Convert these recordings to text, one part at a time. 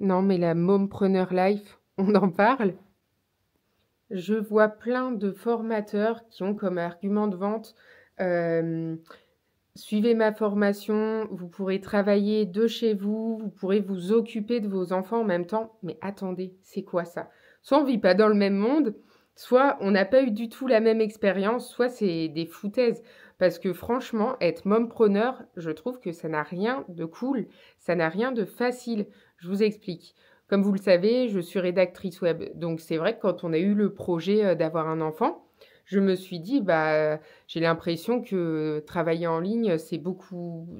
Non, mais la Mompreneur Life, on en parle? Je vois plein de formateurs qui ont comme argument de vente, hem: «Suivez ma formation, vous pourrez travailler de chez vous, vous pourrez vous occuper de vos enfants en même temps». Mais attendez, c'est quoi ça? Soit on vit pas dans le même monde, soit on n'a pas eu du tout la même expérience, soit c'est des foutaises. Parce que franchement, être mompreneur, je trouve que ça n'a rien de cool, ça n'a rien de facile. Je vous explique. Comme vous le savez, je suis rédactrice web, donc c'est vrai que quand on a eu le projet, d'avoir un enfant, je me suis dit: «Bah, j'ai l'impression que travailler en ligne, c'est beaucoup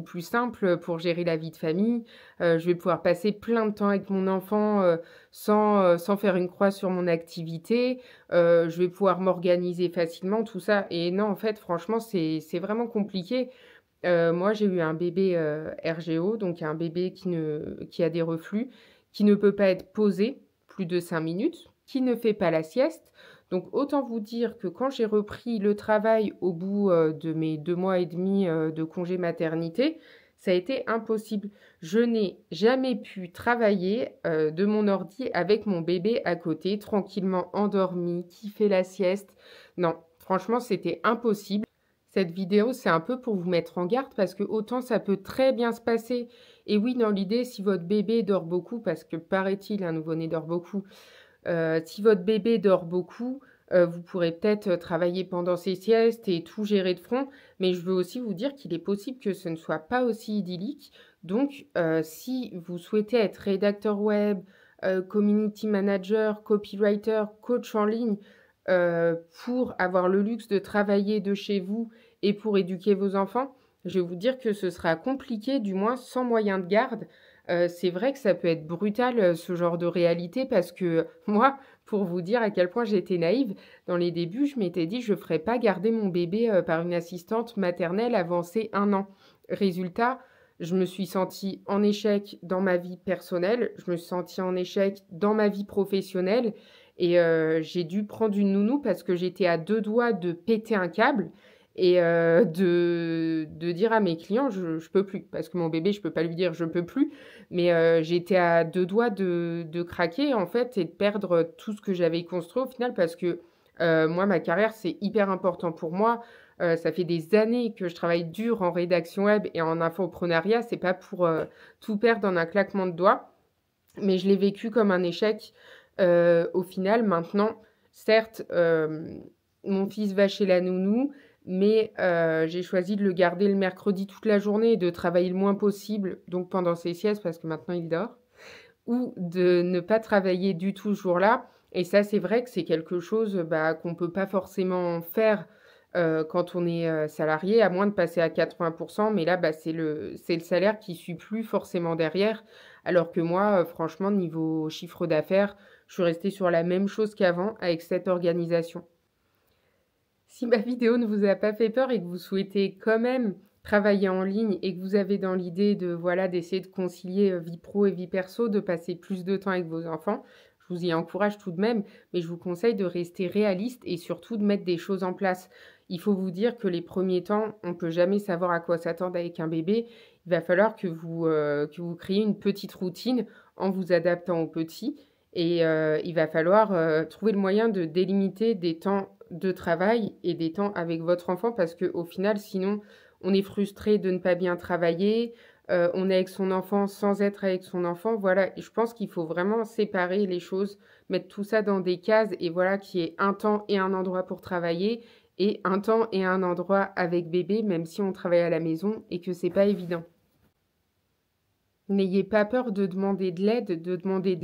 plus simple, pour gérer la vie de famille. Je vais pouvoir passer plein de temps avec mon enfant, sans faire une croix sur mon activité. Je vais pouvoir m'organiser facilement», tout ça et non, en fait, franchement, c'est vraiment compliqué. Moi, j'ai eu un bébé, RGO, donc un bébé qui a des reflux, qui ne peut pas être posé plus de 5 minutes, qui ne fait pas la sieste. Donc autant vous dire que quand j'ai repris le travail au bout, de mes 2 mois et demi, de congé maternité, ça a été impossible. Je n'ai jamais pu travailler, de mon ordi avec mon bébé à côté, tranquillement endormi, qui fait la sieste. Non, franchement, c'était impossible. Cette vidéo, c'est un peu pour vous mettre en garde parce que autant ça peut très bien se passer et oui, dans l'idée, si votre bébé dort beaucoup, parce que paraît-il, un nouveau-né dort beaucoup, si votre bébé dort beaucoup, vous pourrez peut-être, travailler pendant ses siestes et tout gérer de front. Mais je veux aussi vous dire qu'il est possible que ce ne soit pas aussi idyllique. Donc, si vous souhaitez être rédacteur web, community manager, copywriter, coach en ligne, pour avoir le luxe de travailler de chez vous et pour éduquer vos enfants, je vais vous dire que ce sera compliqué, du moins sans moyen de garde. C'est vrai que ça peut être brutal, ce genre de réalité parce que moi, pour vous dire à quel point j'étais naïve, dans les débuts, je m'étais dit: «Je ferais pas garder mon bébé, par une assistante maternelle avant ses 1 an». Résultat, je me suis sentie en échec dans ma vie personnelle, je me suis sentie en échec dans ma vie professionnelle et j'ai dû prendre une nounou parce que j'étais à 2 doigts de péter un câble et de dire à mes clients: «Je peux plus». Parce que mon bébé, je peux pas lui dire: «Je peux plus», mais j'étais à 2 doigts de craquer, en fait et de perdre tout ce que j'avais construit au final parce que, moi, ma carrière, c'est hyper important pour moi. Ça fait des années que je travaille dur en rédaction web et en infoprenariat. C'est pas pour, tout perdre en un claquement de doigts, mais je l'ai vécu comme un échec. Au final, maintenant, certes, mon fils va chez la nounou, mais j'ai choisi de le garder le mercredi toute la journée et de travailler le moins possible, donc pendant ses siestes parce que maintenant il dort, ou de ne pas travailler du tout ce jour-là et ça, c'est vrai que c'est quelque chose, bah, qu'on peut pas forcément faire, quand on est, salarié, à moins de passer à 80 mais là, bah, c'est le salaire qui suit plus forcément derrière. Alors que moi, franchement, niveau chiffre d'affaires, je suis restée sur la même chose qu'avant avec cette organisation. Si ma vidéo ne vous a pas fait peur et que vous souhaitez quand même travailler en ligne et que vous avez dans l'idée de, voilà, d'essayer de concilier, vie pro et vie perso, de passer plus de temps avec vos enfants, je vous y encourage tout de même, mais je vous conseille de rester réaliste et surtout de mettre des choses en place. Il faut vous dire que les premiers temps, on peut jamais savoir à quoi s'attendre avec un bébé. Il va falloir que vous créiez une petite routine en vous adaptant au petit et il va falloir, trouver le moyen de délimiter des temps de travail et des temps avec votre enfant parce qu'au final, sinon, on est frustré de ne pas bien travailler, on est avec son enfant sans être avec son enfant. Voilà, et je pense qu'il faut vraiment séparer les choses, mettre tout ça dans des cases et voilà, qu'il y ait un temps et un endroit pour travailler et un temps et un endroit avec bébé, même si on travaille à la maison et que c'est pas évident. N'ayez pas peur de demander de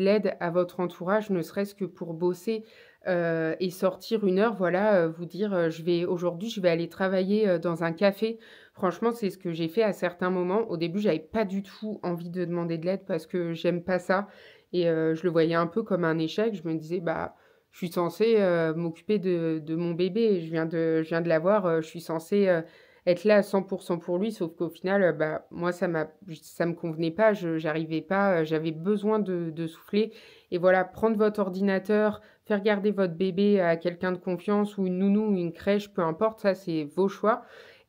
l'aide à votre entourage, ne serait-ce que pour bosser, et sortir une heure, voilà, vous dire, je vais aller travailler, dans un café». Franchement, c'est ce que j'ai fait à certains moments. Au début, j'avais pas du tout envie de demander de l'aide parce que j'aime pas ça et je le voyais un peu comme un échec. Je me disais: «Bah, je suis censée, m'occuper de mon bébé, je viens de l'avoir, je suis censée, être là à 100 pour lui, sauf qu'au final, bah, moi ça me convenait pas, j'arrivais pas, j'avais besoin de souffler et voilà, prendre votre ordinateur, faire garder votre bébé à quelqu'un de confiance ou une nounou ou une crèche, peu importe, ça c'est vos choix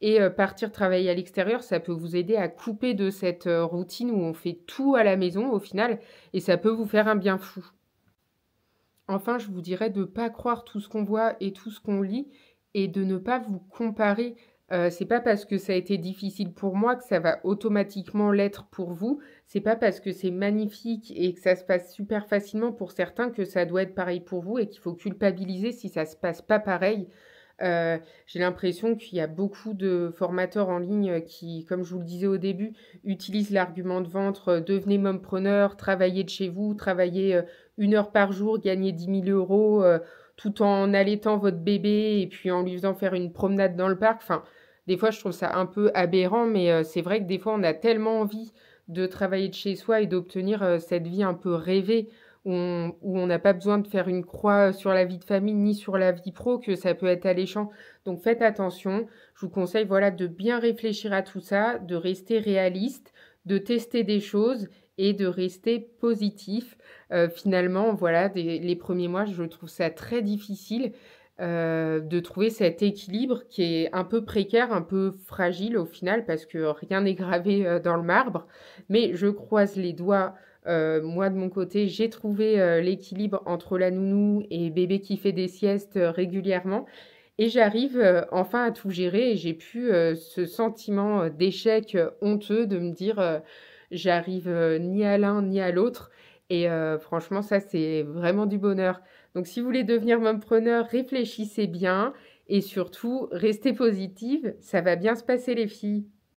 et partir travailler à l'extérieur, ça peut vous aider à couper de cette, routine où on fait tout à la maison au final et ça peut vous faire un bien fou. Enfin, je vous dirais de ne pas croire tout ce qu'on voit et tout ce qu'on lit et de ne pas vous comparer. C'est pas parce que ça a été difficile pour moi que ça va automatiquement l'être pour vous. C'est pas parce que c'est magnifique et que ça se passe super facilement pour certains que ça doit être pareil pour vous et qu'il faut culpabiliser si ça se passe pas pareil. J'ai l'impression qu'il y a beaucoup de formateurs en ligne, qui, comme je vous le disais au début, utilisent l'argument de vente, «Devenez mompreneur, travaillez de chez vous, travaillez, 1 heure par jour, gagnez 10 000 €, tout en allaitant votre bébé et puis en lui faisant faire une promenade dans le parc». Enfin, des fois, je trouve ça un peu aberrant, mais c'est vrai que des fois, on a tellement envie de travailler de chez soi et d'obtenir, cette vie un peu rêvée où on n'a pas besoin de faire une croix sur la vie de famille ni sur la vie pro, que ça peut être alléchant. Donc faites attention. Je vous conseille, voilà, de bien réfléchir à tout ça, de rester réaliste, de tester des choses et de rester positif. Finalement, voilà, les premiers mois, je trouve ça très difficile, de trouver cet équilibre qui est un peu précaire, un peu fragile au final parce que rien n'est gravé, dans le marbre. Mais je croise les doigts. Moi, de mon côté, j'ai trouvé, l'équilibre entre la nounou et bébé qui fait des siestes, régulièrement et j'arrive, enfin à tout gérer et j'ai plus, ce sentiment, d'échec, honteux de me dire, «J'arrive, ni à l'un ni à l'autre» et franchement ça, c'est vraiment du bonheur. Donc si vous voulez devenir mompreneur, réfléchissez bien et surtout restez positive, ça va bien se passer les filles.